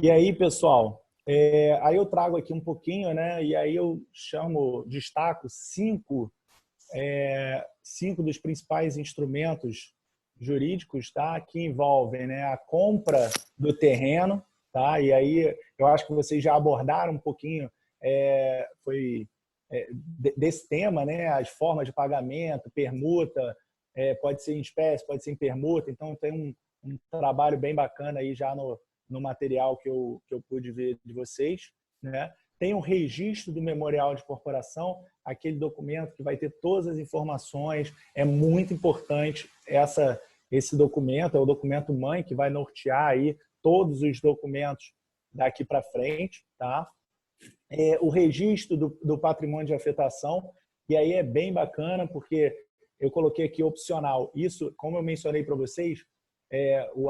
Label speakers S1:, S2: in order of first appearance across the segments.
S1: E aí, pessoal, aí eu trago aqui um pouquinho, né? E aí eu destaco cinco dos principais instrumentos jurídicos, tá? Que envolvem, né, a compra do terreno, tá? E aí eu acho que vocês já abordaram um pouquinho desse tema, né? As formas de pagamento, permuta, pode ser em espécie, pode ser em permuta. Então tem um trabalho bem bacana aí já no material que eu pude ver de vocês, né? Tem um registro do memorial de corporação, aquele documento que vai ter todas as informações. É muito importante esse documento, é o documento mãe que vai nortear aí todos os documentos daqui para frente, tá? O registro do patrimônio de afetação, e aí é bem bacana porque eu coloquei aqui opcional. Isso, como eu mencionei para vocês,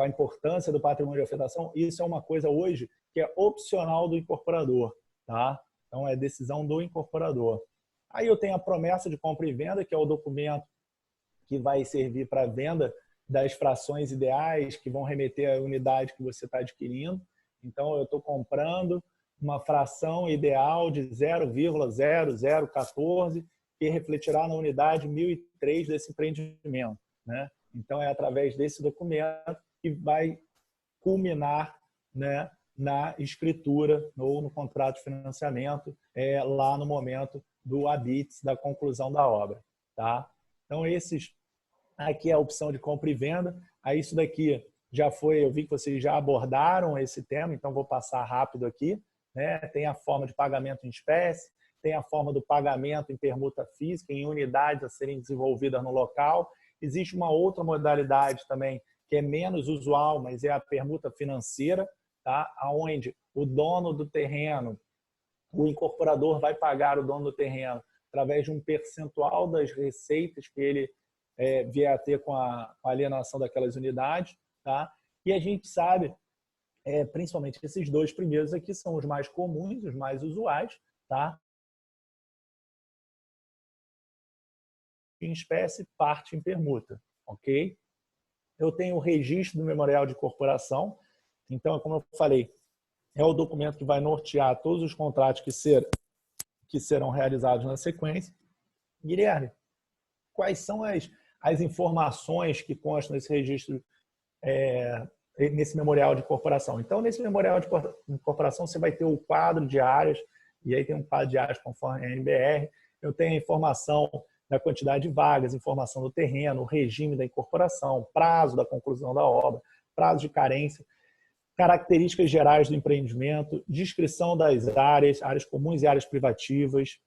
S1: a importância do patrimônio de afetação, isso é uma coisa hoje que é opcional do incorporador, tá? Então é decisão do incorporador. Aí eu tenho a promessa de compra e venda, que é o documento que vai servir para a venda das frações ideais, que vão remeter à unidade que você está adquirindo. Então eu estou comprando uma fração ideal de 0,0014 que refletirá na unidade 1003 desse empreendimento, né? Então, é através desse documento que vai culminar, né, na escritura ou no contrato de financiamento, lá no momento do habite, da conclusão da obra. Tá? Então, aqui é a opção de compra e venda. Aí, isso daqui já foi, eu vi que vocês já abordaram esse tema, então vou passar rápido aqui. Né? Tem a forma de pagamento em espécie, tem a forma do pagamento em permuta física, em unidades a serem desenvolvidas no local. Existe uma outra modalidade também, que é menos usual, mas é a permuta financeira, tá? Onde o dono do terreno, o incorporador vai pagar o dono do terreno através de um percentual das receitas que ele vier a ter com a alienação daquelas unidades. Tá? E a gente sabe, principalmente esses dois primeiros aqui são os mais comuns, os mais usuais, tá? Em espécie, parte em permuta, ok? Eu tenho o registro do memorial de corporação, então, como eu falei, é o documento que vai nortear todos os contratos que serão realizados na sequência. Guilherme, quais são as informações que constam nesse registro, nesse memorial de corporação? Então, nesse memorial de corporação, você vai ter o quadro de áreas, e aí tem um quadro de áreas conforme a NBR. Eu tenho a informação da quantidade de vagas, informação do terreno, o regime da incorporação, prazo da conclusão da obra, prazo de carência, características gerais do empreendimento, descrição das áreas comuns e áreas privativas.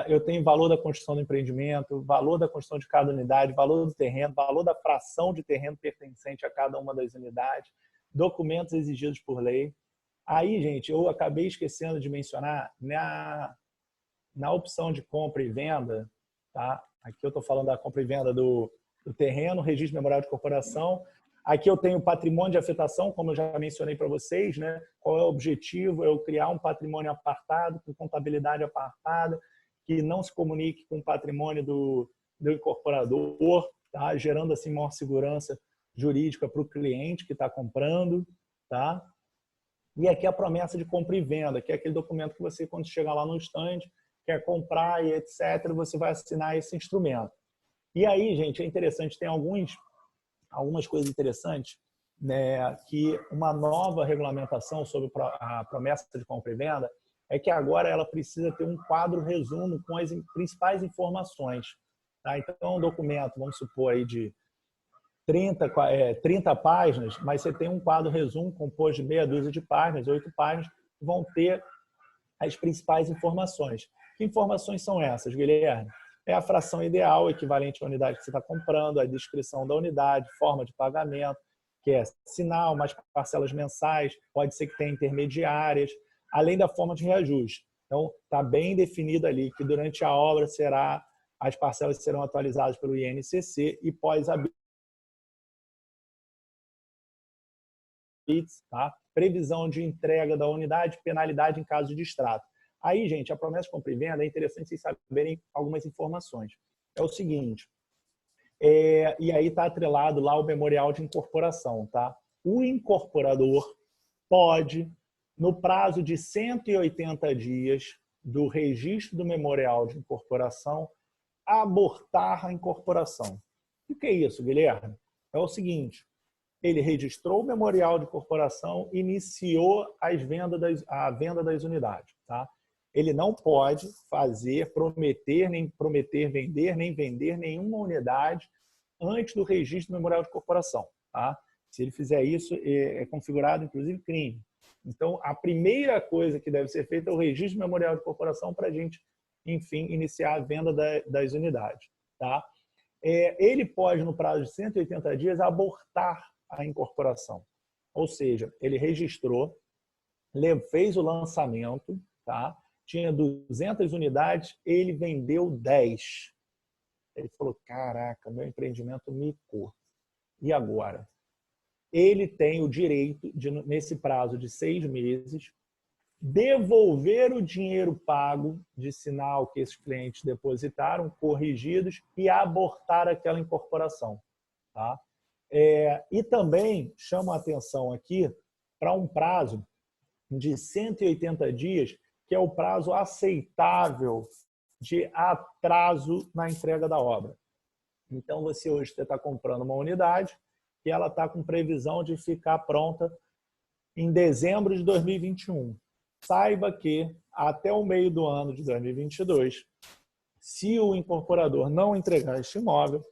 S1: Eu tenho valor da construção do empreendimento, valor da construção de cada unidade, valor do terreno, valor da fração de terreno pertencente a cada uma das unidades, documentos exigidos por lei. Aí, gente, eu acabei esquecendo de mencionar na opção de compra e venda, tá? Aqui eu estou falando da compra e venda do terreno, registro memorial de corporação. Aqui eu tenho patrimônio de afetação, como eu já mencionei para vocês, né? Qual é o objetivo? Eu criar um patrimônio apartado, com contabilidade apartada, que não se comunique com o patrimônio do incorporador, tá? Gerando assim maior segurança jurídica para o cliente que está comprando, tá? E aqui a promessa de compra e venda, que é aquele documento que você, quando chegar lá no stand, quer comprar e etc., você vai assinar esse instrumento. E aí, gente, é interessante, tem algumas coisas interessantes, né, que uma nova regulamentação sobre a promessa de compra e venda é que agora ela precisa ter um quadro resumo com as principais informações. Tá? Então, um documento, vamos supor, aí de 30 páginas, mas você tem um quadro resumo composto de meia dúzia de páginas, 8 páginas, que vão ter as principais informações. Que informações são essas, Guilherme? É a fração ideal, equivalente à unidade que você está comprando, a descrição da unidade, forma de pagamento, que é sinal, mais parcelas mensais, pode ser que tenha intermediárias, além da forma de reajuste. Então, está bem definido ali que durante a obra as parcelas serão atualizadas pelo INCC e pós-habite, tá? Previsão de entrega da unidade, penalidade em caso de distrato. Aí, gente, a promessa de compra e venda é interessante vocês saberem algumas informações. É o seguinte, e aí está atrelado lá o memorial de incorporação, tá? O incorporador, pode, no prazo de 180 dias do registro do memorial de incorporação, abortar a incorporação. O que é isso, Guilherme? É o seguinte, ele registrou o memorial de incorporação, iniciou a venda das unidades. Tá? Ele não pode prometer vender, nem vender nenhuma unidade antes do registro do memorial de incorporação. Tá? Se ele fizer isso, é configurado, inclusive, crime. Então, a primeira coisa que deve ser feita é o registro do memorial de incorporação para a gente, enfim, iniciar a venda das unidades. Tá? Ele pode, no prazo de 180 dias, abortar a incorporação. Ou seja, ele registrou, fez o lançamento, tá? Tinha 200 unidades, ele vendeu 10. Ele falou, caraca, meu empreendimento micou. E agora? Ele tem o direito de, nesse prazo de 6 meses, devolver o dinheiro pago de sinal que esses clientes depositaram, corrigidos, e abortar aquela incorporação. Tá? E também chamo a atenção aqui para um prazo de 180 dias, que é o prazo aceitável de atraso na entrega da obra. Então, você hoje está comprando uma unidade e ela está com previsão de ficar pronta em dezembro de 2021. Saiba que, até o meio do ano de 2022, se o incorporador não entregar este imóvel,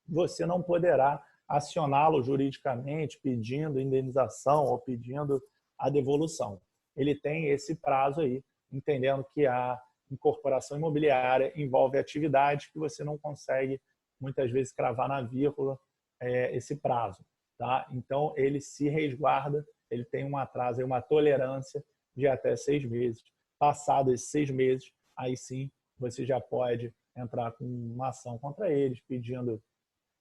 S1: você não poderá acioná-lo juridicamente pedindo indenização ou pedindo a devolução. Ele tem esse prazo aí, entendendo que a incorporação imobiliária envolve atividades que você não consegue, muitas vezes, cravar na vírgula esse prazo. Tá? Então, ele se resguarda, ele tem um atraso, uma tolerância de até 6 meses. Passados esses 6 meses, aí sim, você já pode entrar com uma ação contra eles, pedindo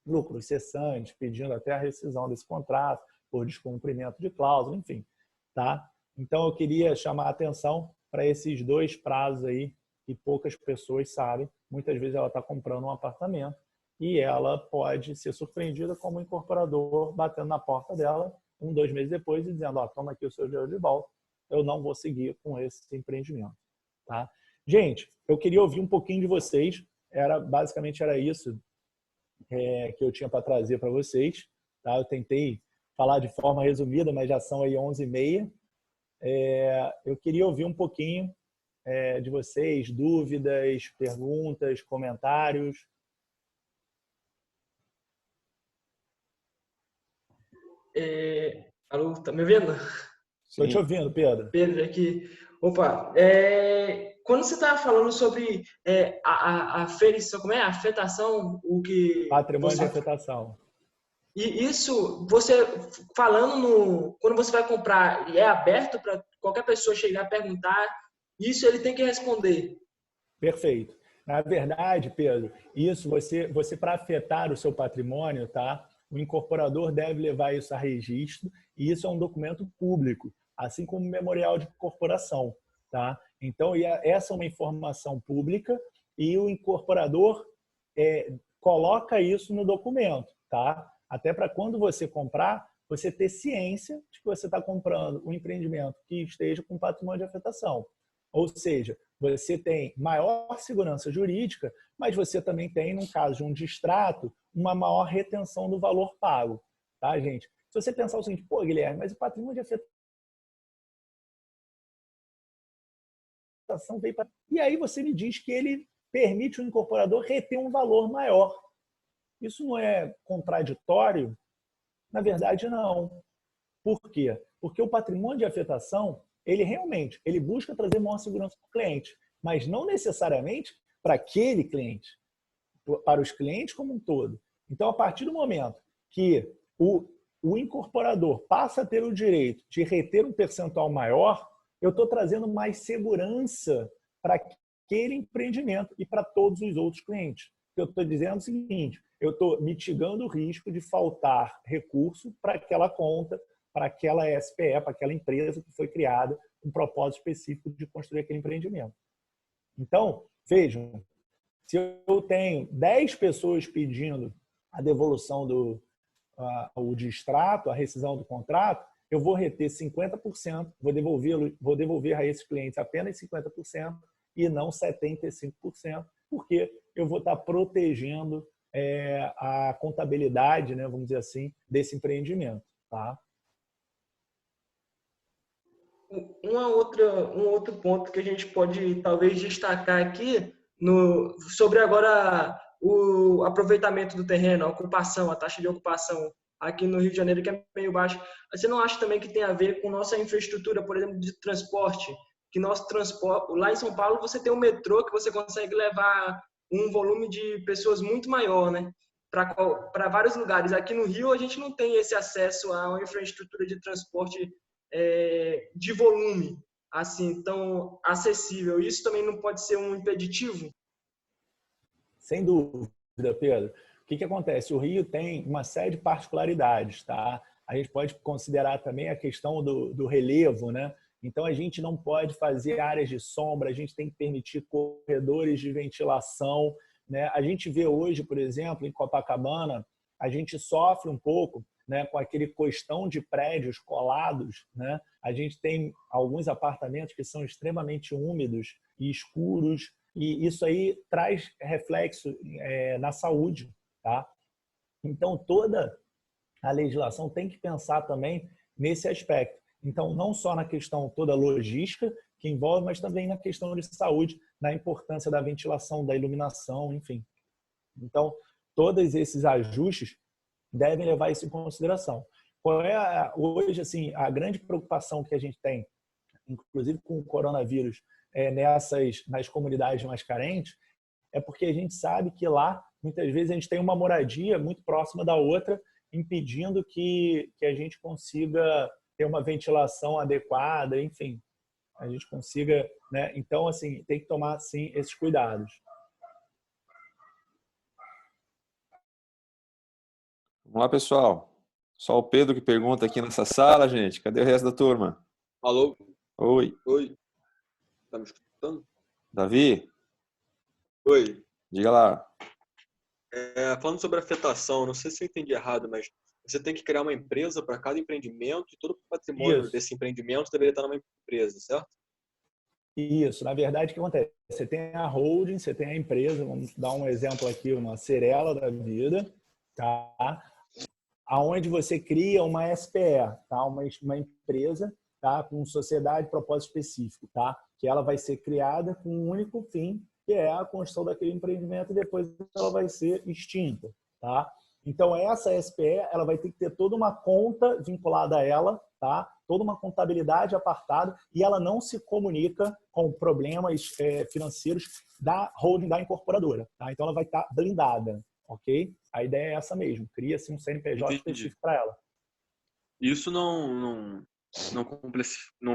S1: lucros cessantes, pedindo até a rescisão desse contrato, por descumprimento de cláusula, enfim. Tá? Então, eu queria chamar a atenção para esses 2 prazos aí que poucas pessoas sabem. Muitas vezes ela está comprando um apartamento e ela pode ser surpreendida como um incorporador batendo na porta dela 1, 2 meses depois e dizendo, ó, toma aqui o seu dinheiro de volta, eu não vou seguir com esse empreendimento. Tá? Gente, eu queria ouvir um pouquinho de vocês, basicamente era isso que eu tinha para trazer para vocês. Tá? Eu tentei falar de forma resumida, mas já são aí 11h30. Eu queria ouvir um pouquinho de vocês, dúvidas, perguntas, comentários.
S2: Alô, tá me ouvindo?
S1: Estou te ouvindo, Pedro.
S2: Pedro, aqui. Opa, quando você estava falando sobre a aferição, como é? A afetação, o que
S1: Patrimônio
S2: você...
S1: de afetação.
S2: E isso, você falando quando você vai comprar, é aberto para qualquer pessoa chegar e perguntar, isso ele tem que responder.
S1: Perfeito. Na verdade, Pedro, isso você para afetar o seu patrimônio, tá? O incorporador deve levar isso a registro e isso é um documento público, assim como o memorial de incorporação, tá? Então, essa é uma informação pública e o incorporador coloca isso no documento, tá? Até para quando você comprar, você ter ciência de que você está comprando um empreendimento que esteja com patrimônio de afetação. Ou seja, você tem maior segurança jurídica, mas você também tem, no caso de um distrato, uma maior retenção do valor pago. Tá, gente? Se você pensar o seguinte, pô, Guilherme, mas o patrimônio de afetação veio para... E aí você me diz que ele permite o incorporador reter um valor maior. Isso não é contraditório? Na verdade, não. Por quê? Porque o patrimônio de afetação, ele realmente busca trazer maior segurança para o cliente, mas não necessariamente para aquele cliente, para os clientes como um todo. Então, a partir do momento que o incorporador passa a ter o direito de reter um percentual maior, eu estou trazendo mais segurança para aquele empreendimento e para todos os outros clientes. Eu estou dizendo o seguinte, eu estou mitigando o risco de faltar recurso para aquela conta, para aquela SPE, para aquela empresa que foi criada com um propósito específico de construir aquele empreendimento. Então, vejam, se eu tenho 10 pessoas pedindo a devolução o distrato, a rescisão do contrato, eu vou reter 50%, vou devolver a esses clientes apenas 50% e não 75%, porque eu vou estar protegendo a contabilidade, né, vamos dizer assim, desse empreendimento. Tá?
S2: Um outro ponto que a gente pode talvez destacar aqui sobre agora o aproveitamento do terreno, a ocupação, a taxa de ocupação aqui no Rio de Janeiro, que é meio baixa. Você não acha também que tem a ver com nossa infraestrutura, por exemplo, de transporte? Que nosso transporte, lá em São Paulo você tem um metrô que você consegue levar um volume de pessoas muito maior, né? Para vários lugares. Aqui no Rio a gente não tem esse acesso a uma infraestrutura de transporte de volume assim tão acessível. Isso também não pode ser um impeditivo?
S1: Sem dúvida, Pedro. O que acontece? O Rio tem uma série de particularidades, tá? A gente pode considerar também a questão do relevo, né? Então, a gente não pode fazer áreas de sombra, a gente tem que permitir corredores de ventilação, né? A gente vê hoje, por exemplo, em Copacabana, a gente sofre um pouco, né, com aquele costão de prédios colados, né? A gente tem alguns apartamentos que são extremamente úmidos e escuros, e isso aí traz reflexo na saúde, tá? Então, toda a legislação tem que pensar também nesse aspecto. Então, não só na questão toda logística que envolve, mas também na questão de saúde, na importância da ventilação, da iluminação, enfim. Então, todos esses ajustes devem levar isso em consideração. Qual é hoje assim a grande preocupação que a gente tem, inclusive com o coronavírus, nas comunidades mais carentes, é porque a gente sabe que lá muitas vezes a gente tem uma moradia muito próxima da outra, impedindo que a gente consiga ter uma ventilação adequada, enfim, a gente consiga, né? Então assim tem que tomar sim esses cuidados.
S3: Vamos lá, pessoal. Só o Pedro que pergunta aqui nessa sala, gente. Cadê o resto da turma?
S4: Alô?
S3: Oi.
S4: Oi. Tá me escutando?
S3: Davi?
S4: Oi.
S3: Diga lá.
S4: Falando sobre afetação, não sei se eu entendi errado, mas você tem que criar uma empresa para cada empreendimento e todo o patrimônio desse empreendimento deveria estar numa empresa, certo?
S1: Isso. Na verdade, o que acontece? Você tem a holding, você tem a empresa, vamos dar um exemplo aqui, uma Cyrela da vida, tá? Aonde você cria uma SPE, tá? Uma empresa, tá? Com sociedade de propósito específico, tá? Que ela vai ser criada com um único fim, que é a construção daquele empreendimento, e depois ela vai ser extinta, tá? Então, essa SPE, ela vai ter que ter toda uma conta vinculada a ela, tá? Toda uma contabilidade apartada, e ela não se comunica com problemas financeiros da holding, da incorporadora, tá? Então, ela vai estar blindada, ok? A ideia é essa mesmo, cria-se um CNPJ específico para ela.
S4: Isso não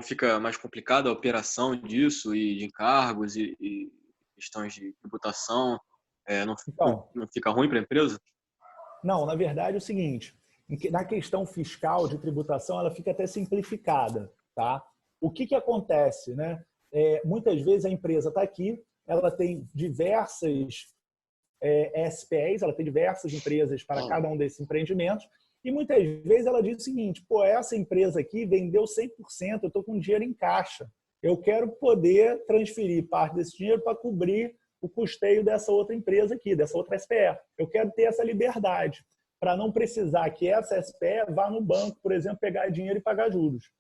S4: fica mais complicado a operação disso e de encargos e questões de tributação? Não fica ruim para a empresa?
S1: Não, na verdade é o seguinte, na questão fiscal de tributação ela fica até simplificada, tá? O que acontece, né? Muitas vezes a empresa está aqui, ela tem diversas SPEs, ela tem diversas empresas para cada um desses empreendimentos, e muitas vezes ela diz o seguinte, pô, essa empresa aqui vendeu 100%, eu estou com dinheiro em caixa, eu quero poder transferir parte desse dinheiro para cobrir o custeio dessa outra empresa aqui, dessa outra SPE. Eu quero ter essa liberdade, para não precisar que essa SPE vá no banco, por exemplo, pegar dinheiro e pagar juros.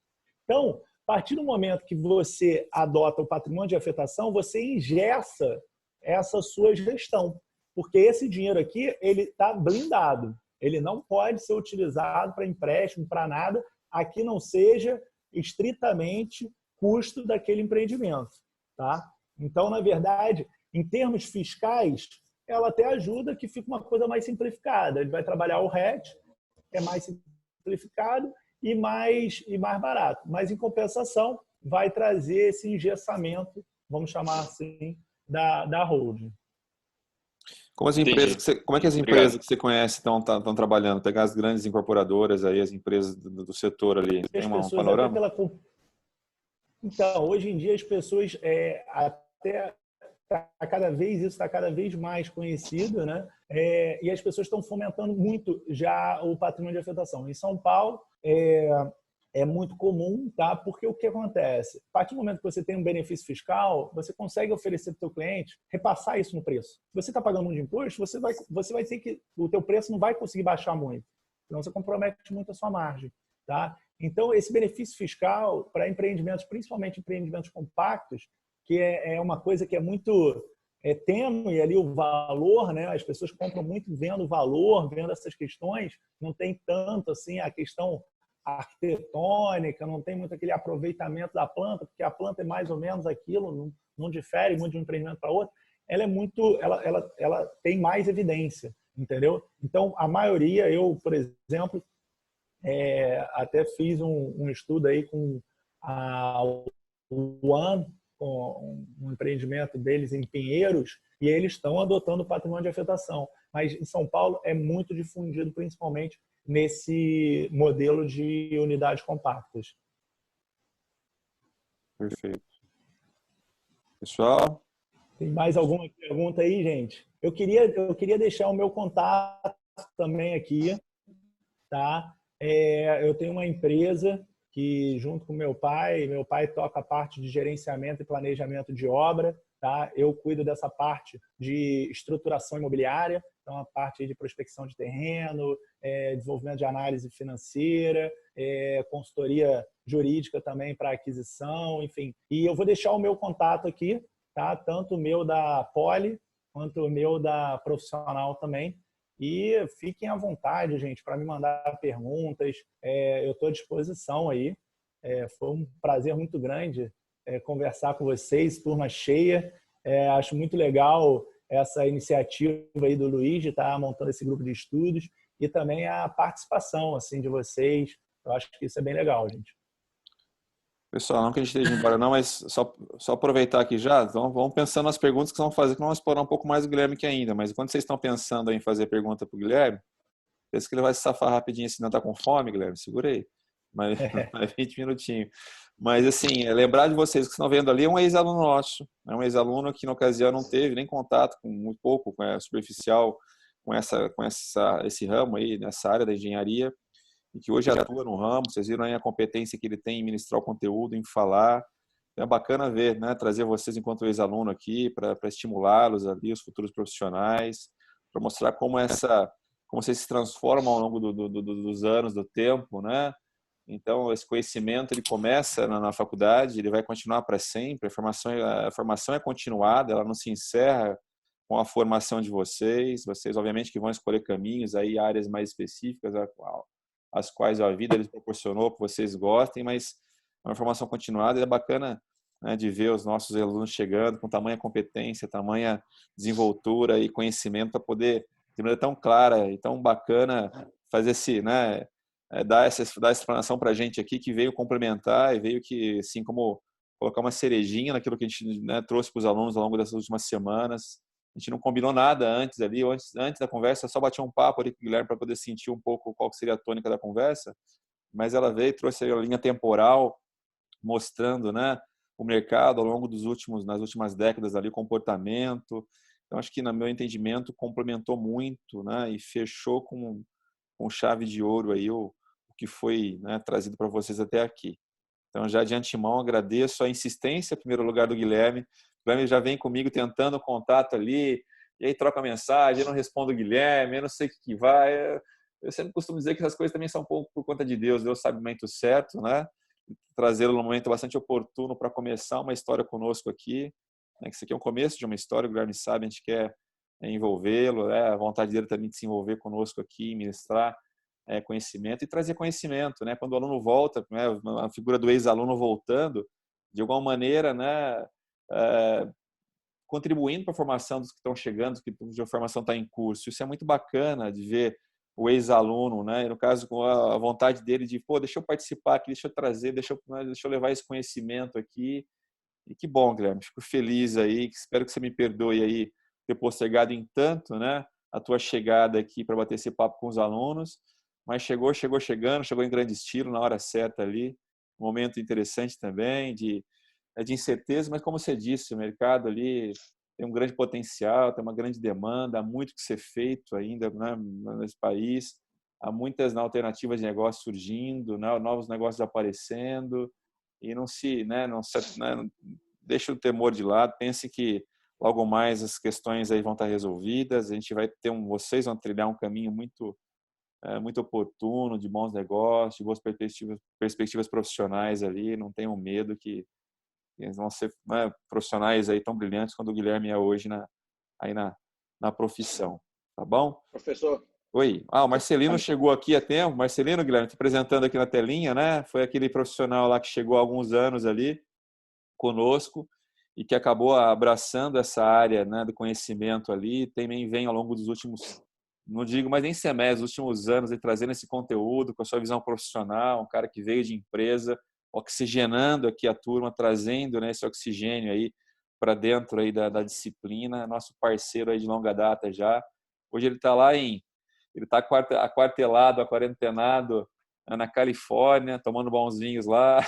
S1: Então, a partir do momento que você adota o patrimônio de afetação, você engessa essa sua gestão. Porque esse dinheiro aqui, ele está blindado. Ele não pode ser utilizado para empréstimo, para nada, aqui não seja estritamente custo daquele empreendimento. Tá? Então, na verdade, em termos fiscais, ela até ajuda que fique uma coisa mais simplificada. Ele vai trabalhar o RET, é mais simplificado e mais barato. Mas, em compensação, vai trazer esse engessamento, vamos chamar assim, da holding.
S3: Como é que as empresas que você conhece estão trabalhando? Pegar as grandes incorporadoras, aí, as empresas do setor ali. Tem um panorama?
S1: Então, hoje em dia as pessoas até isso está cada vez mais conhecido, né? E as pessoas estão fomentando muito já o patrimônio de afetação. Em São Paulo, é muito comum, tá? Porque o que acontece? A partir do momento que você tem um benefício fiscal, você consegue oferecer para o seu cliente, repassar isso no preço. Se você está pagando muito de imposto, você vai ter que... O teu preço não vai conseguir baixar muito. Senão você compromete muito a sua margem, tá? Então, esse benefício fiscal para empreendimentos, principalmente empreendimentos compactos, que é uma coisa que é muito tênue ali o valor, né? As pessoas compram muito vendo o valor, vendo essas questões, não tem tanto assim a questão arquitetônica, não tem muito aquele aproveitamento da planta, porque a planta é mais ou menos aquilo, não difere muito de um empreendimento para outro. Ela é muito, ela tem mais evidência, entendeu? Então, a maioria, eu, por exemplo, até fiz um estudo aí com a One, com um empreendimento deles em Pinheiros, e eles estão adotando o patrimônio de afetação. Mas em São Paulo é muito difundido, principalmente nesse modelo de unidades compactas.
S3: Perfeito. Pessoal?
S1: Tem mais alguma pergunta aí, gente? Eu queria deixar o meu contato também aqui, tá? Eu tenho uma empresa que, junto com meu pai toca a parte de gerenciamento e planejamento de obra, tá? Eu cuido dessa parte de estruturação imobiliária, então a parte de prospecção de terreno, desenvolvimento de análise financeira, consultoria jurídica também para aquisição, enfim. E eu vou deixar o meu contato aqui, tá? Tanto o meu da Poli quanto o meu da profissional também. E fiquem à vontade, gente, para me mandar perguntas. Eu estou à disposição aí. Foi um prazer muito grande conversar com vocês, turma cheia. Acho muito legal essa iniciativa aí do Luiz de estar montando esse grupo de estudos e também a participação assim de vocês. Eu acho que isso é bem legal, gente.
S3: Pessoal, não que a gente esteja embora não, mas só aproveitar aqui já, então vamos pensando nas perguntas que vamos fazer, que vamos explorar um pouco mais o Guilherme aqui ainda, mas quando vocês estão pensando em fazer pergunta para o Guilherme, pensa que ele vai se safar rapidinho, se não está com fome, Guilherme, segura aí, mas 20 minutinhos. Mas assim, lembrar de vocês que estão vendo ali, é um ex-aluno nosso, é um ex-aluno que na ocasião não teve nem contato com muito pouco, superficial, com esse ramo aí, nessa área da engenharia, e que hoje atua no ramo. Vocês viram aí a competência que ele tem em ministrar o conteúdo, em falar. É bacana ver, né? Trazer vocês enquanto ex-aluno aqui para estimulá-los ali, os futuros profissionais, para mostrar como vocês se transformam ao longo dos anos, do tempo, né? Então, esse conhecimento ele começa na faculdade, ele vai continuar para sempre. A formação é continuada, ela não se encerra com a formação de vocês. Vocês, obviamente, que vão escolher caminhos, aí áreas mais específicas, as quais a vida lhes proporcionou, que vocês gostem, mas é uma formação continuada. É bacana, né, de ver os nossos alunos chegando com tamanha competência, tamanha desenvoltura e conhecimento para poder, de maneira tão clara e tão bacana, fazer dar essa explanação para a gente aqui, que veio complementar e veio que, assim, como colocar uma cerejinha naquilo que a gente, né, trouxe para os alunos ao longo dessas últimas semanas. A gente não combinou nada antes ali, antes da conversa, só batia um papo ali com o Guilherme para poder sentir um pouco qual seria a tônica da conversa, mas ela veio e trouxe a linha temporal, mostrando, né, o mercado ao longo nas últimas décadas ali, comportamento. Então, acho que, no meu entendimento, complementou muito, né, e fechou com chave de ouro aí o que foi, né, trazido para vocês até aqui. Então, já de antemão, agradeço a insistência, em primeiro lugar, do Guilherme. O Guilherme já vem comigo tentando contato ali, e aí troca mensagem, eu não respondo o Guilherme, eu não sei o que vai. Eu sempre costumo dizer que essas coisas também são um pouco por conta de Deus. Deus sabe o momento certo, né? Trazê-lo num momento bastante oportuno para começar uma história conosco aqui. Né? Que isso aqui é um começo de uma história, o Guilherme sabe, a gente quer envolvê-lo, né? A vontade dele também de se envolver conosco aqui, ministrar conhecimento e trazer conhecimento, né? Quando o aluno volta, né, a figura do ex-aluno voltando, de alguma maneira, né, contribuindo para a formação dos que estão chegando, cuja formação está em curso. Isso é muito bacana de ver o ex-aluno, né? E no caso, com a vontade dele de, deixa eu participar aqui, deixa eu trazer, deixa eu levar esse conhecimento aqui. E que bom, Guilherme, fico feliz aí, espero que você me perdoe aí ter postergado em tanto, né, a tua chegada aqui para bater esse papo com os alunos. Mas chegou em grande estilo, na hora certa ali. Um momento interessante também, de incerteza, mas como você disse, o mercado ali tem um grande potencial, tem uma grande demanda, há muito que ser feito ainda, né, nesse país. há muitas alternativas de negócio surgindo, né? Novos negócios aparecendo, e não deixa o temor de lado, pense que logo mais as questões aí vão estar resolvidas, a gente vai ter vocês vão trilhar um caminho muito oportuno, de bons negócios, de boas perspectivas profissionais ali, não tenham medo que eles vão ser, né, profissionais aí tão brilhantes quanto o Guilherme é hoje na profissão, tá bom?
S5: Professor.
S3: Oi. O Marcelino chegou aqui a tempo. Marcelino, Guilherme, te apresentando aqui na telinha, né? Foi aquele profissional lá que chegou há alguns anos ali conosco e que acabou abraçando essa área, né, do conhecimento ali. Também vem ao longo dos últimos, não digo mais nem semestres, últimos anos, e trazendo esse conteúdo com a sua visão profissional, um cara que veio de empresa, oxigenando aqui a turma, trazendo, né, esse oxigênio aí para dentro aí da disciplina, nosso parceiro aí de longa data já. Hoje ele está aquartelado, aquarentenado na Califórnia, tomando bons vinhos lá.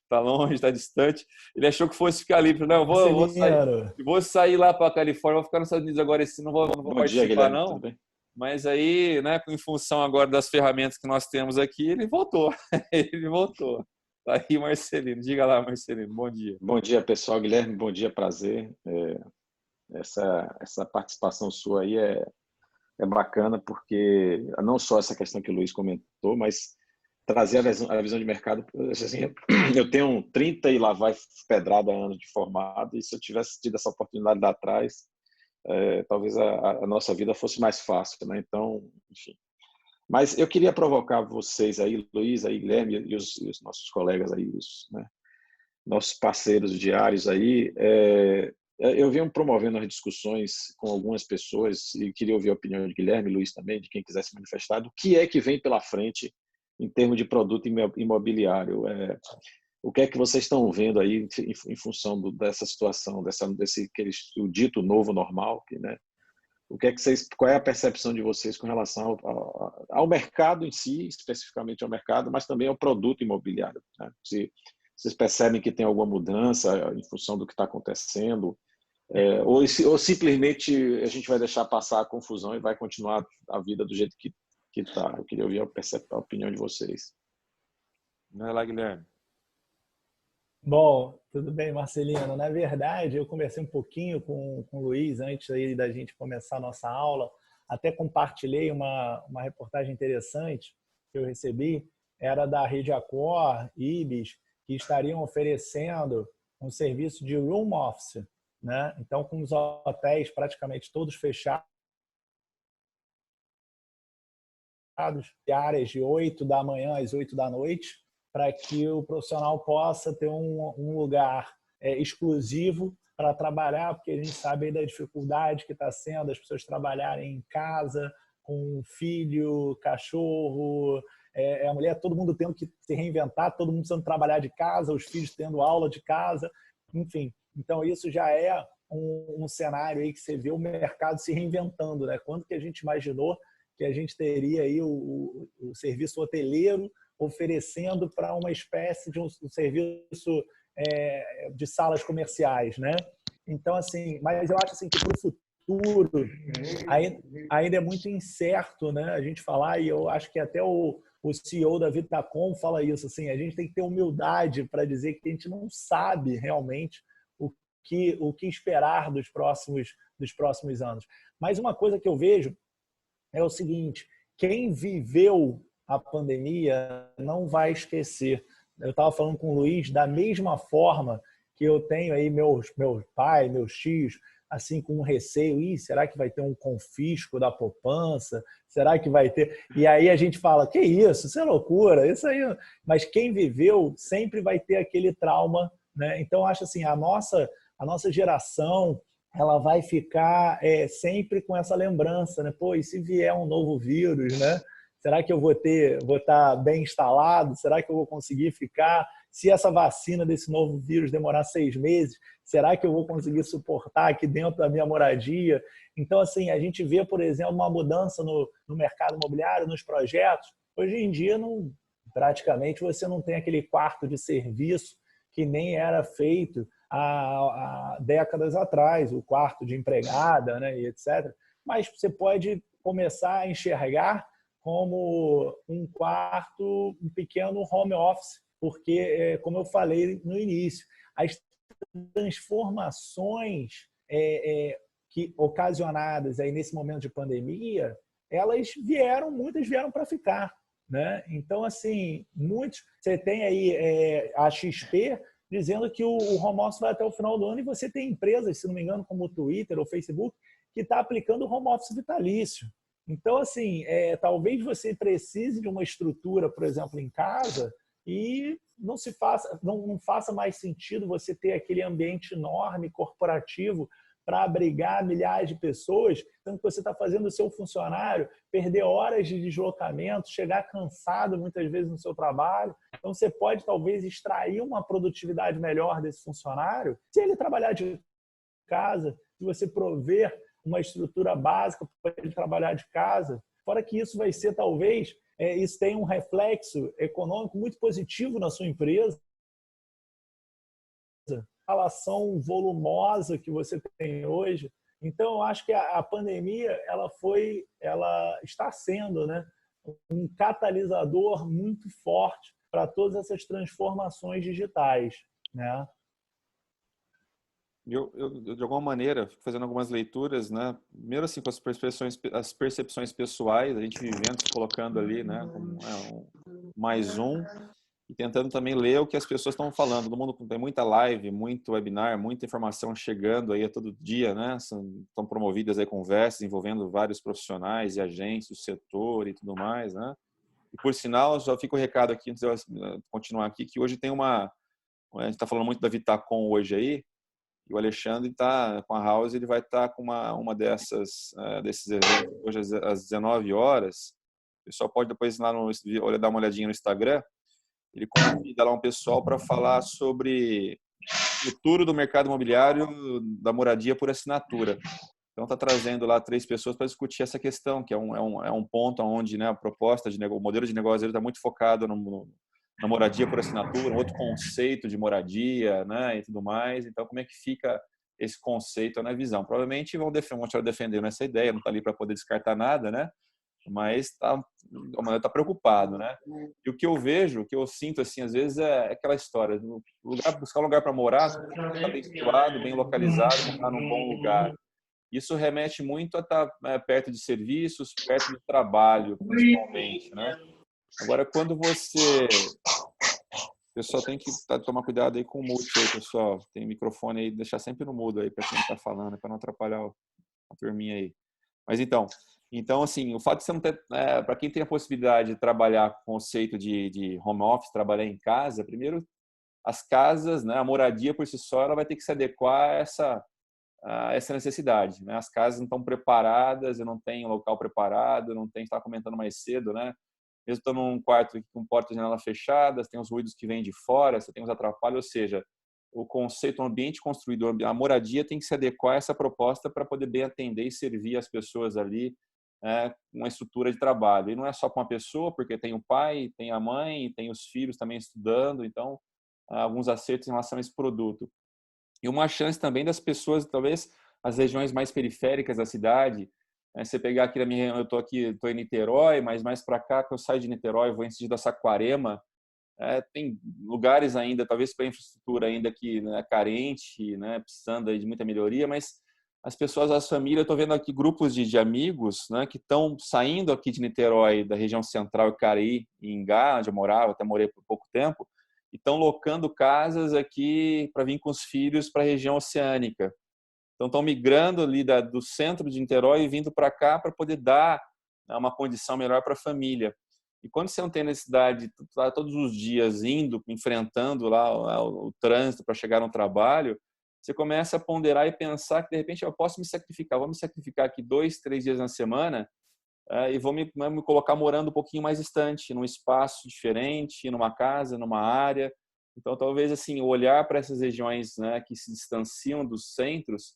S3: Está longe, está distante. Ele achou que fosse ficar livre. Não, vou sair lá para a Califórnia, vou ficar nos Estados Unidos agora, não vou participar, dia, Guilherme, não. Tudo bem? Mas aí, né, em função agora das ferramentas que nós temos aqui, ele voltou. Ele voltou. Tá aí, Marcelino. Diga lá, Marcelino. Bom dia.
S5: Bom dia, pessoal. Guilherme, bom dia, prazer. Essa participação sua aí é bacana, porque não só essa questão que o Luiz comentou, mas trazer a visão de mercado. Assim, eu tenho 30 e lá vai pedrada anos de formado, e se eu tivesse tido essa oportunidade lá atrás, talvez a nossa vida fosse mais fácil, né? Então, enfim. Mas eu queria provocar vocês aí, Luiz, aí, Guilherme e os nossos colegas aí, né, nossos parceiros diários aí. Eu venho promovendo as discussões com algumas pessoas e queria ouvir a opinião de Guilherme e Luiz também, de quem quiser se manifestar, do que é que vem pela frente em termos de produto imobiliário. O que é que vocês estão vendo aí em função dessa situação, o dito novo normal, né? Qual é a percepção de vocês com relação ao mercado em si, especificamente ao mercado, mas também ao produto imobiliário, né? Se vocês percebem que tem alguma mudança em função do que está acontecendo, ou simplesmente a gente vai deixar passar a confusão e vai continuar a vida do jeito que está. Eu queria ouvir a opinião de vocês.
S3: Vai lá, Guilherme.
S1: Bom, tudo bem, Marcelino. Na verdade, eu conversei um pouquinho com o Luiz antes aí da gente começar a nossa aula. Até compartilhei uma reportagem interessante que eu recebi. Era da Rede Accor, Ibis, que estariam oferecendo um serviço de room office, né? Então, com os hotéis praticamente todos fechados, áreas de 8 da manhã às 8 da noite, para que o profissional possa ter um lugar exclusivo para trabalhar, porque a gente sabe aí da dificuldade que está sendo as pessoas trabalharem em casa, com filho, cachorro, a mulher, todo mundo tendo que se reinventar, todo mundo precisando trabalhar de casa, os filhos tendo aula de casa, enfim. Então, isso já é um cenário aí que você vê o mercado se reinventando, né? Quando que a gente imaginou que a gente teria aí o serviço hoteleiro oferecendo para uma espécie de um serviço de salas comerciais, né? Então, assim, mas eu acho assim que para o futuro ainda é muito incerto, né? A gente falar, e eu acho que até o CEO da Vitacom fala isso, assim, a gente tem que ter humildade para dizer que a gente não sabe realmente o que esperar dos próximos anos. Mas uma coisa que eu vejo é o seguinte: quem viveu a pandemia não vai esquecer. Eu estava falando com o Luiz, da mesma forma que eu tenho aí meu pai, meus tios, assim, com um receio, será que vai ter um confisco da poupança? Será que vai ter? E aí a gente fala, que isso é loucura, isso aí. Mas quem viveu sempre vai ter aquele trauma, né? Então, acho assim, a nossa geração, ela vai ficar sempre com essa lembrança, né? Pô, e se vier um novo vírus, né? Será que eu vou estar bem instalado? Será que eu vou conseguir ficar? Se essa vacina desse novo vírus demorar 6 meses, será que eu vou conseguir suportar aqui dentro da minha moradia? Então, assim, a gente vê, por exemplo, uma mudança no mercado imobiliário, nos projetos. Hoje em dia, praticamente, você não tem aquele quarto de serviço que nem era feito há décadas atrás, o quarto de empregada, né, e etc. Mas você pode começar a enxergar como um quarto, um pequeno home office, porque, como eu falei no início, as transformações que ocasionadas aí nesse momento de pandemia, muitas vieram para ficar, né? Então, assim, você tem aí a XP dizendo que o home office vai até o final do ano, e você tem empresas, se não me engano, como o Twitter ou o Facebook, que está aplicando o home office vitalício. Então, assim, talvez você precise de uma estrutura, por exemplo, em casa, e não faça mais sentido você ter aquele ambiente enorme, corporativo, para abrigar milhares de pessoas, tanto que você está fazendo o seu funcionário perder horas de deslocamento, chegar cansado muitas vezes no seu trabalho. Então, você pode talvez extrair uma produtividade melhor desse funcionário se ele trabalhar de casa, se você prover uma estrutura básica para ele trabalhar de casa. Fora que isso vai ser, talvez, isso tem um reflexo econômico muito positivo na sua empresa. A relação volumosa que você tem hoje. Então, eu acho que a pandemia ela está sendo, né, um catalisador muito forte para todas essas transformações digitais, né?
S3: Eu, de alguma maneira, fico fazendo algumas leituras, né? Primeiro, assim, com as percepções pessoais, a gente vivendo, se colocando ali, né? Como mais um, e tentando também ler o que as pessoas estão falando. Todo mundo tem muita live, muito webinar, muita informação chegando aí a todo dia, né? Estão promovidas aí conversas envolvendo vários profissionais e agentes do setor e tudo mais, né? E por sinal, só fica o recado aqui, antes de eu continuar aqui, que hoje tem a gente está falando muito da Vitacom hoje aí, e o Alexandre está com a House, ele vai estar com uma desses eventos hoje às 19 horas. O pessoal pode depois ir lá dar uma olhadinha no Instagram. Ele convida lá um pessoal para falar sobre o futuro do mercado imobiliário da moradia por assinatura. Então está trazendo lá 3 pessoas para discutir essa questão, que é um ponto onde, né, a proposta o modelo de negócio está muito focado na moradia por assinatura, um outro conceito de moradia, né, e tudo mais. Então, como é que fica esse conceito na visão? Provavelmente vão continuar defendendo essa ideia, não está ali para poder descartar nada, né? Mas está preocupado, né? E o que eu vejo, o que eu sinto, assim, às vezes é aquela história, buscar um lugar para morar, estar bem situado, bem localizado, morar num bom lugar. Isso remete muito a estar perto de serviços, perto do trabalho, principalmente, né? Agora, quando você... O pessoal tem que tomar cuidado aí com o mute aí, pessoal. Tem microfone aí, deixar sempre no mudo aí para quem está falando, para não atrapalhar a turminha aí. Mas então, assim, o fato de você não ter... para quem tem a possibilidade de trabalhar com o conceito de home office, trabalhar em casa, primeiro, as casas, né, a moradia por si só, ela vai ter que se adequar a essa necessidade, né? As casas não estão preparadas, eu não tenho local preparado, não tenho, estava comentando mais cedo, né? Mesmo estando num quarto com porta e janela fechadas, tem os ruídos que vêm de fora, você tem os atrapalhos, ou seja, o conceito, o ambiente construído, a moradia tem que se adequar a essa proposta para poder bem atender e servir as pessoas ali, uma estrutura de trabalho. E não é só para uma pessoa, porque tem o pai, tem a mãe, tem os filhos também estudando, então, alguns acertos em relação a esse produto. E uma chance também das pessoas, talvez, as regiões mais periféricas da cidade, você pegar aqui na minha, eu estou em Niterói, mas mais para cá, que eu saio de Niterói, vou em sentido da Saquarema, tem lugares ainda, talvez para a infraestrutura ainda que, né, carente, né, precisando aí de muita melhoria, mas as pessoas, as famílias, eu estou vendo aqui grupos de amigos, né, que estão saindo aqui de Niterói, da região central, Icaraí, em Ingá, onde eu morava, até morei por pouco tempo, e estão locando casas aqui para vir com os filhos para a região oceânica. Então, estão migrando ali do centro de Niterói e vindo para cá para poder dar, né, uma condição melhor para a família. E quando você não tem necessidade de estar todos os dias indo, enfrentando lá o trânsito para chegar no trabalho, você começa a ponderar e pensar que, de repente, eu posso me sacrificar. Vou me sacrificar aqui 2, 3 dias na semana e vou me colocar morando um pouquinho mais distante, num espaço diferente, numa casa, numa área. Então, talvez, assim, olhar para essas regiões, né, que se distanciam dos centros,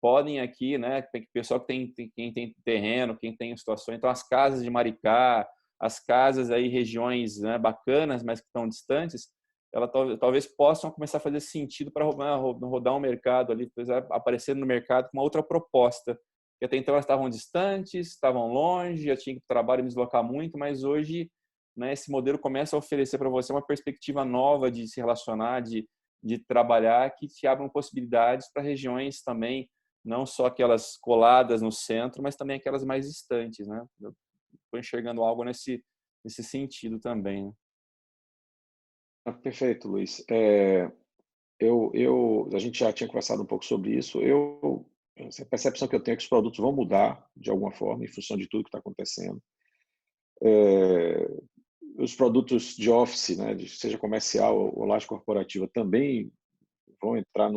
S3: podem aqui, né, tem pessoal que quem tem terreno, quem tem situações, então as casas de Maricá, as casas aí, regiões, né, bacanas, mas que estão distantes, elas talvez possam começar a fazer sentido para rodar um mercado ali, aparecer no mercado com uma outra proposta, que até então elas estavam distantes, estavam longe, já tinha que trabalhar e me deslocar muito, mas hoje, né, esse modelo começa a oferecer para você uma perspectiva nova de se relacionar, de trabalhar, que te abram possibilidades para regiões também, não só aquelas coladas no centro, mas também aquelas mais distantes, né? Eu estou enxergando algo nesse sentido também.
S5: Perfeito, Luiz. A gente já tinha conversado um pouco sobre isso. A percepção que eu tenho é que os produtos vão mudar de alguma forma em função de tudo que está acontecendo. Os produtos de office, né, seja comercial ou laje corporativa, também vão entrar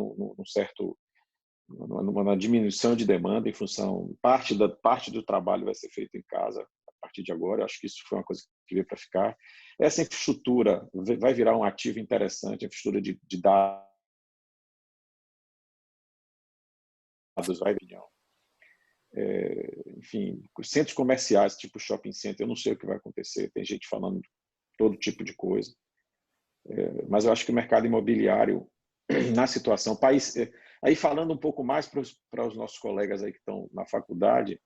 S5: numa diminuição de demanda em função parte do trabalho vai ser feito em casa a partir de agora. Eu acho que isso foi uma coisa que veio para ficar. Essa infraestrutura vai virar um ativo interessante, a infraestrutura de dados vai vir. Enfim, centros comerciais, tipo shopping center, eu não sei o que vai acontecer, tem gente falando todo tipo de coisa, mas eu acho que o mercado imobiliário, na situação, aí falando um pouco mais para os nossos colegas aí que estão na faculdade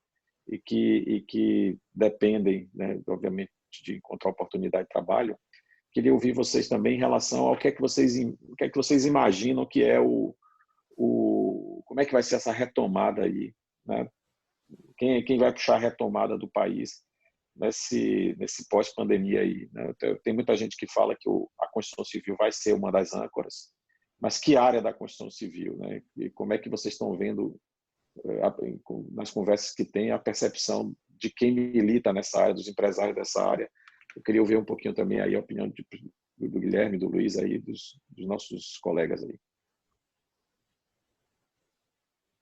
S5: e que dependem, né, obviamente, de encontrar oportunidade de trabalho, queria ouvir vocês também em relação ao que é que vocês imaginam que é como é que vai ser essa retomada aí, né? Quem vai puxar a retomada do país nesse pós-pandemia aí, né? Tem muita gente que fala que a Constituição Civil vai ser uma das âncoras, mas que área da Constituição Civil, né? E como é que vocês estão vendo nas conversas que tem a percepção de quem milita nessa área, dos empresários dessa área? Eu queria ouvir um pouquinho também aí a opinião do Guilherme, do Luiz aí, dos nossos colegas aí.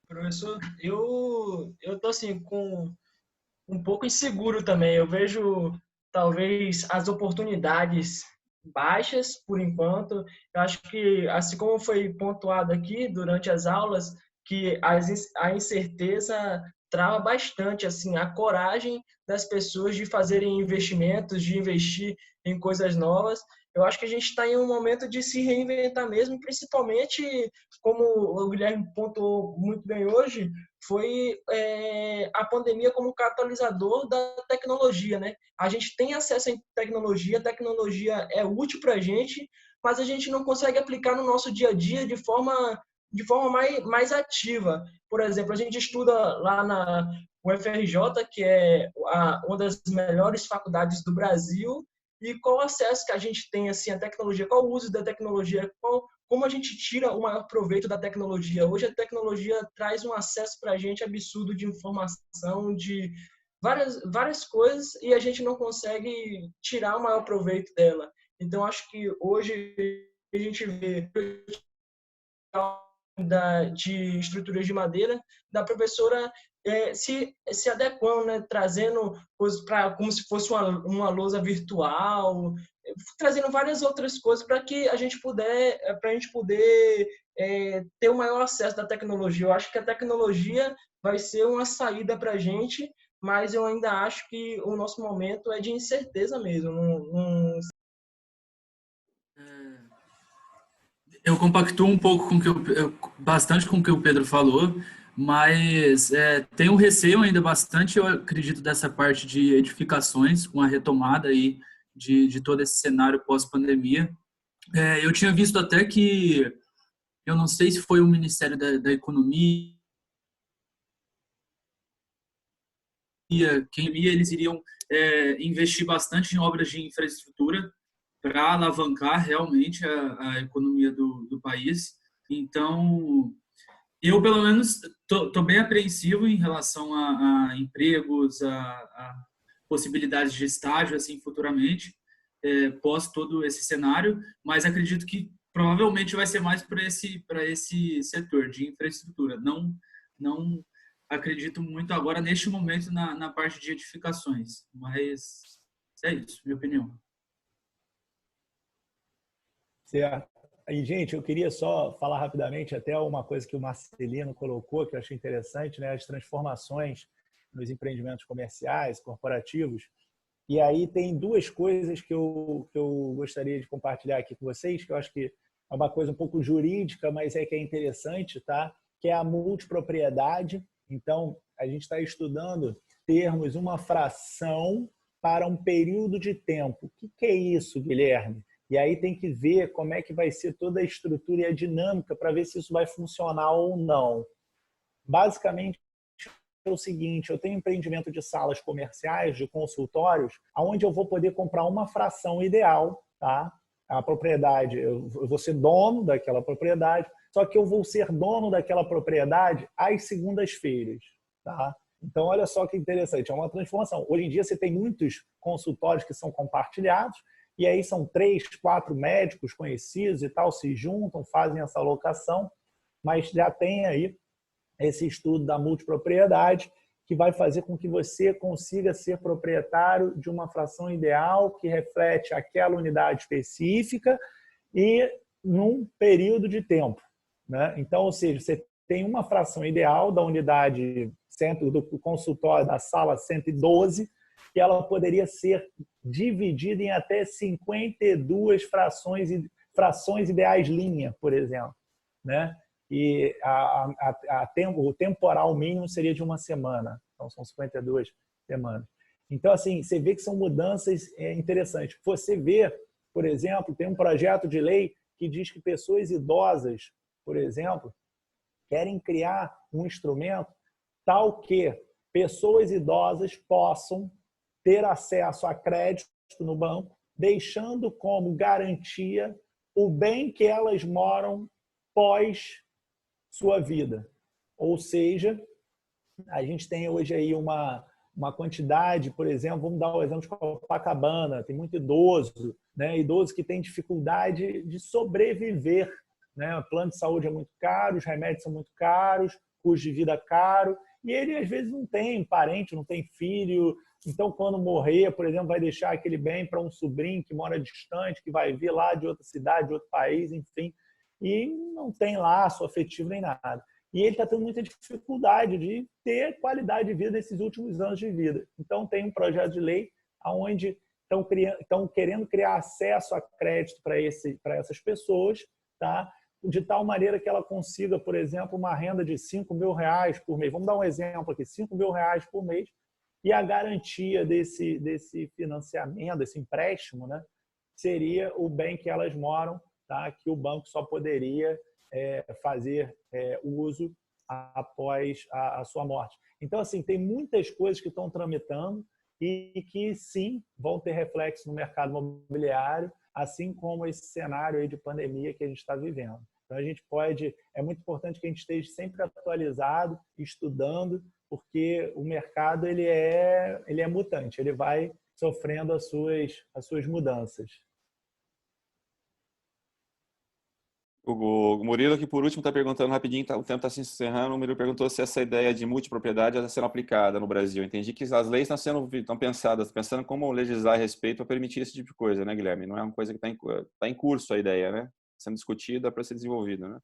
S2: Professor, eu tô assim com um pouco inseguro também. Eu vejo talvez as oportunidades baixas por enquanto. Eu acho que, assim como foi pontuado aqui durante as aulas, que a incerteza trava bastante assim a coragem das pessoas de fazerem investimentos, de investir em coisas novas. Eu acho que a gente está em um momento de se reinventar mesmo, principalmente como o Guilherme pontuou muito bem hoje, foi a pandemia como catalisador da tecnologia, né? A gente tem acesso à tecnologia, a tecnologia é útil para a gente, mas a gente não consegue aplicar no nosso dia a dia de forma mais ativa. Por exemplo, a gente estuda lá na UFRJ, que é uma das melhores faculdades do Brasil, e qual o acesso que a gente tem assim à tecnologia, qual o uso da tecnologia, como a gente tira o maior proveito da tecnologia. Hoje a tecnologia traz um acesso para a gente absurdo de informação, de várias coisas, e a gente não consegue tirar o maior proveito dela. Então, acho que hoje a gente vê de estruturas de madeira, da professora se adequando, né? Trazendo coisas como se fosse uma lousa virtual, trazendo várias outras coisas para que a gente poder ter o maior acesso da tecnologia. Eu acho que a tecnologia vai ser uma saída para a gente, mas eu ainda acho que o nosso momento é de incerteza mesmo.
S6: Eu compactuo um pouco com bastante com o que o Pedro falou, mas tenho um receio ainda bastante, eu acredito, dessa parte de edificações, com a retomada aí de todo esse cenário pós-pandemia. Eu tinha visto até que, eu não sei se foi o Ministério da Economia, eles iriam investir bastante em obras de infraestrutura para alavancar realmente a economia do país. Então, eu, pelo menos, tô bem apreensivo em relação a empregos, a possibilidades de estágio, assim, futuramente, pós todo esse cenário, mas acredito que provavelmente vai ser mais para esse setor de infraestrutura. Não acredito muito agora, neste momento, na parte de edificações, mas é isso, minha opinião.
S1: Certo. E, gente, eu queria só falar rapidamente até uma coisa que o Marcelino colocou, que eu achei interessante, né? As transformações nos empreendimentos comerciais, corporativos. E aí tem duas coisas que eu gostaria de compartilhar aqui com vocês, que eu acho que é uma coisa um pouco jurídica, mas que é interessante, tá? Que é a multipropriedade. Então, a gente está estudando termos uma fração para um período de tempo. O que é isso, Guilherme? E aí tem que ver como é que vai ser toda a estrutura e a dinâmica para ver se isso vai funcionar ou não. Basicamente, é o seguinte, eu tenho empreendimento de salas comerciais, de consultórios, onde eu vou poder comprar uma fração ideal, tá? A propriedade, eu vou ser dono daquela propriedade, só que eu vou ser dono daquela propriedade às segundas-feiras, tá? Então, olha só que interessante, é uma transformação. Hoje em dia, você tem muitos consultórios que são compartilhados, e aí são 3, 4 médicos conhecidos e tal, se juntam, fazem essa alocação, mas já tem aí esse estudo da multipropriedade, que vai fazer com que você consiga ser proprietário de uma fração ideal que reflete aquela unidade específica e num período de tempo, né? Então, ou seja, você tem uma fração ideal da unidade centro do consultório da sala 112, que ela poderia ser dividida em até 52 frações ideais linha, por exemplo, né? E o temporal mínimo seria de uma semana, então são 52 semanas. Então, assim, você vê que são mudanças interessantes. Você vê, por exemplo, tem um projeto de lei que diz que pessoas idosas, por exemplo, querem criar um instrumento tal que pessoas idosas possam ter acesso a crédito no banco, deixando como garantia o bem que elas moram pós sua vida. Ou seja, a gente tem hoje aí uma quantidade, por exemplo, vamos dar o exemplo de Copacabana, tem muito idoso, né? Idoso que tem dificuldade de sobreviver, né? O plano de saúde é muito caro, os remédios são muito caros, custo de vida caro, e ele às vezes não tem parente, não tem filho, então quando morrer, por exemplo, vai deixar aquele bem para um sobrinho que mora distante, que vai vir lá de outra cidade, de outro país, enfim, e não tem laço afetivo nem nada. E ele está tendo muita dificuldade de ter qualidade de vida nesses últimos anos de vida. Então, tem um projeto de lei onde estão querendo criar acesso a crédito para essas pessoas, tá? De tal maneira que ela consiga, por exemplo, uma renda de R$5.000 por mês. Vamos dar um exemplo aqui, R$5.000 por mês, e a garantia desse financiamento, desse empréstimo, né, seria o bem que elas moram, tá? Que o banco só poderia fazer uso após a sua morte. Então, assim, tem muitas coisas que estão tramitando e que, sim, vão ter reflexo no mercado imobiliário, assim como esse cenário aí de pandemia que a gente está vivendo. Então, a gente é muito importante que a gente esteja sempre atualizado, estudando, porque o mercado ele é mutante, ele vai sofrendo as suas mudanças.
S3: O Murilo, que por último está perguntando rapidinho, o tempo está se encerrando, o Murilo perguntou se essa ideia de multipropriedade está sendo aplicada no Brasil. Entendi que as leis estão pensando como legislar a respeito para permitir esse tipo de coisa, né, Guilherme? Não é uma coisa que está em curso a ideia, né? Sendo discutida para ser desenvolvida, né?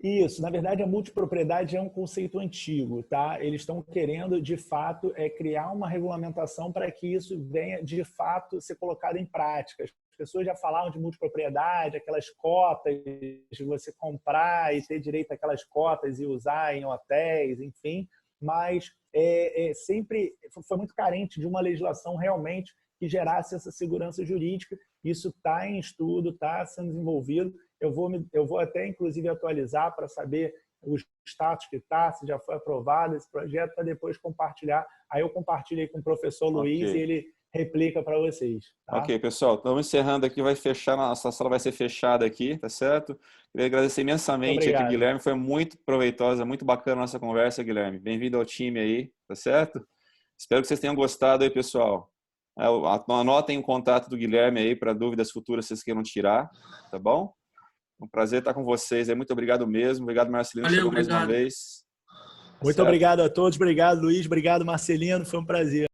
S1: Isso, na verdade a multipropriedade é um conceito antigo, tá? Eles estão querendo, de fato, criar uma regulamentação para que isso venha, de fato, ser colocado em prática. As pessoas já falavam de multipropriedade, aquelas cotas de você comprar e ter direito àquelas cotas e usar em hotéis, enfim, mas sempre foi muito carente de uma legislação realmente que gerasse essa segurança jurídica. Isso está em estudo, está sendo desenvolvido. Eu vou até, inclusive, atualizar para saber o status que está, se já foi aprovado esse projeto, para depois compartilhar. Aí eu compartilhei com o professor Luiz e ele replica para vocês. Tá?
S3: Ok, pessoal, estamos encerrando aqui, vai fechar, nossa sala vai ser fechada aqui, tá certo? Queria agradecer imensamente aqui, Guilherme, foi muito proveitosa, muito bacana a nossa conversa, Guilherme. Bem-vindo ao time aí, tá certo? Espero que vocês tenham gostado aí, pessoal. Anotem o contato do Guilherme aí para dúvidas futuras que vocês queiram tirar, tá bom? Um prazer estar com vocês. Muito obrigado mesmo. Obrigado, Marcelino.
S6: Valeu,
S3: mais uma vez.
S1: Muito obrigado a todos. Obrigado, Luiz. Obrigado, Marcelino. Foi um prazer.